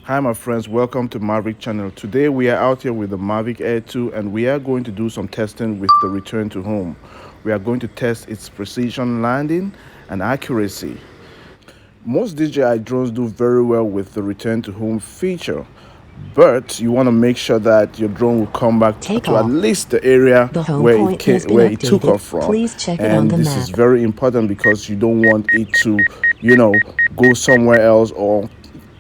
Hi my friends, welcome to Mavic channel. Today we are out here with the Mavic Air 2 and we are going to do some testing with the return to home. We are going to test its precision landing and accuracy. Most DJI drones do very well with the return to home feature, but you want to make sure that your drone will come back Take to at off. least the area The home where point has been where it took updated. off from. Please check it on And the this is map. very important because you don't want it to, go somewhere else or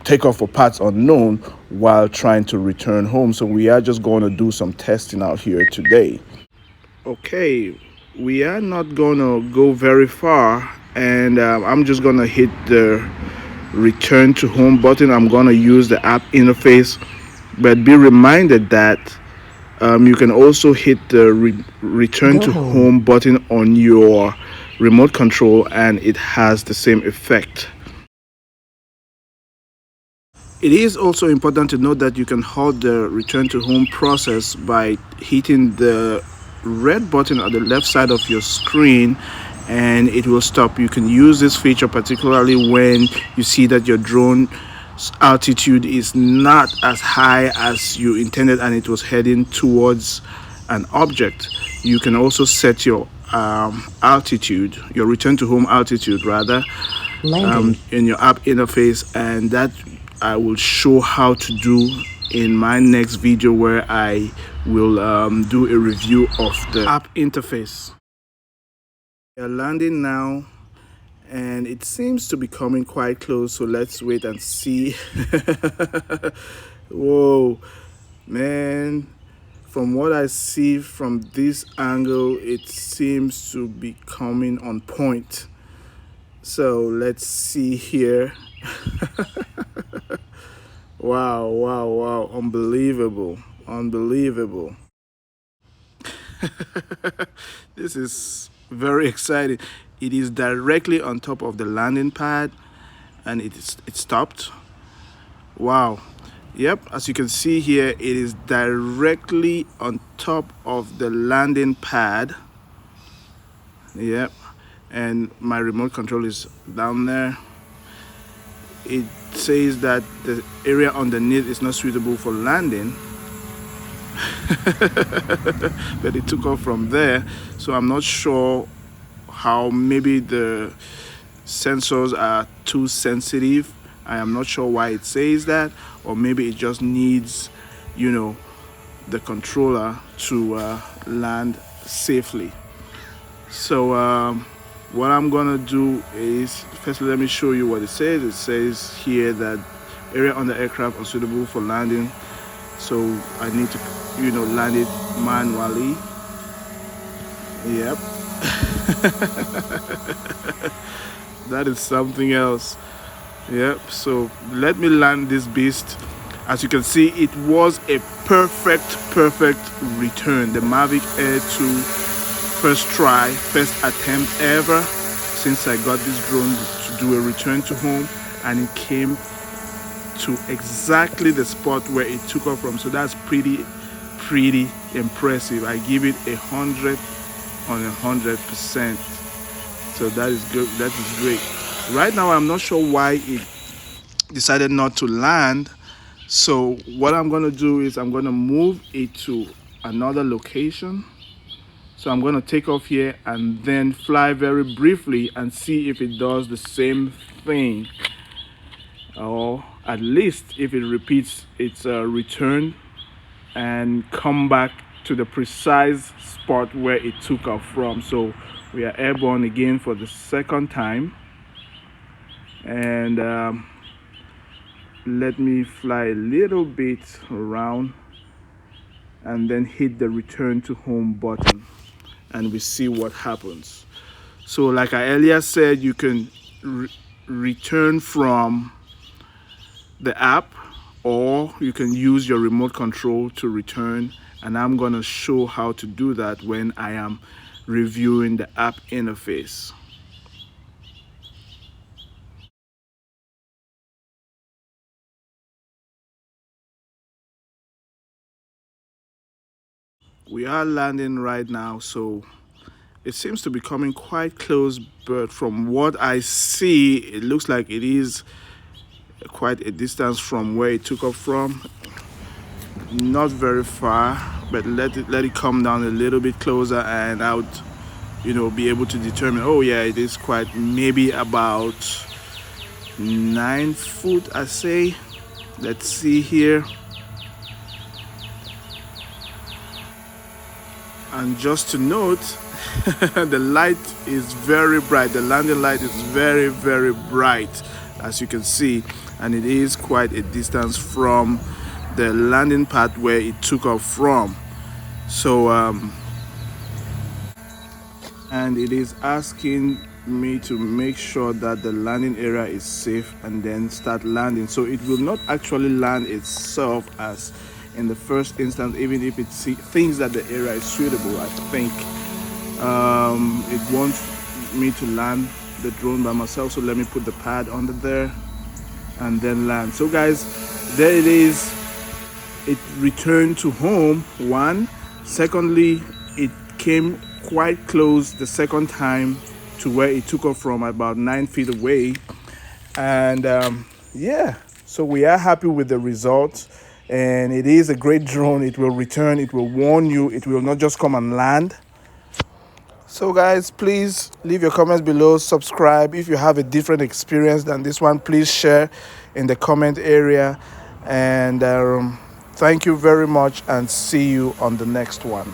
take off for parts unknown while trying to return home. So we are just going to do some testing out here today. Okay, we are not going to go very far, and I'm just going to hit the return to home button. I'm going to use the app interface, but be reminded that you can also hit the return Go to home. home button on your remote control, and it has the same effect. It is also important to note that you can halt the return to home process by hitting the red button on the left side of your screen, and it will stop. You can use this feature particularly when you see that your drone altitude is not as high as you intended and it was heading towards an object. You can also set your altitude, your return to home altitude rather, Landing. in your app interface, and that I will show how to do in my next video where I will do a review of the app interface. We are landing now and it seems to be coming quite close, so let's wait and see. Whoa, man, from what I see from this angle it seems to be coming on point. So let's see here. Wow, wow, wow. Unbelievable. Unbelievable. This is very exciting. It is directly on top of the landing pad and it stopped. Wow. Yep, as you can see here, it is directly on top of the landing pad. Yep. And my remote control is down there. It says that the area underneath is not suitable for landing, but it took off from there. So I'm not sure how, maybe the sensors are too sensitive. I am not sure why it says that, or maybe it just needs, the controller to land safely. So what I'm gonna do is, first let me show you what it says. It says here that area on the aircraft unsuitable for landing, so I need to land it manually. Yep. That is something else. Yep, so let me land this beast. As you can see, it was a perfect return. The Mavic Air 2, first try, first attempt ever since I got this drone to do a return to home, and it came to exactly the spot where it took off from. So that's pretty impressive. I give it 100 on 100%. So that is good. That is great. Right now I'm not sure why it decided not to land. So what I'm going to do is I'm going to move it to another location. So I'm going to take off here and then fly very briefly and see if it does the same thing, or at least if it repeats its return and come back to the precise spot where it took off from. So we are airborne again for the second time, and let me fly a little bit around and then hit the return to home button, and we see what happens. So like I earlier said, you can return from the app, or you can use your remote control to return, and I'm going to show how to do that when I am reviewing the app interface. We are landing right now, so it seems to be coming quite close, but from what I see, it looks like it is quite a distance from where it took off from. Not very far, but let it come down a little bit closer, and I would, be able to determine, oh yeah, it is quite, maybe about 9 foot, I say. Let's see here. And just to note, the light is very bright. The landing light is very, very bright, as you can see, and it is quite a distance from the landing pad where it took off from. So and it is asking me to make sure that the landing area is safe and then start landing. So it will not actually land itself as in the first instance, even if it thinks that the area is suitable. I think it wants me to land the drone by myself, so let me put the pad under there and then land. So guys, there it is. It returned to home. One, secondly, it came quite close the second time to where it took off from, about 9 feet away. And yeah, so we are happy with the results, and it is a great drone. It will return, it will warn you, it will not just come and land. So guys, please leave your comments below, subscribe. If you have a different experience than this one, please share in the comment area. And thank you very much, and see you on the next one.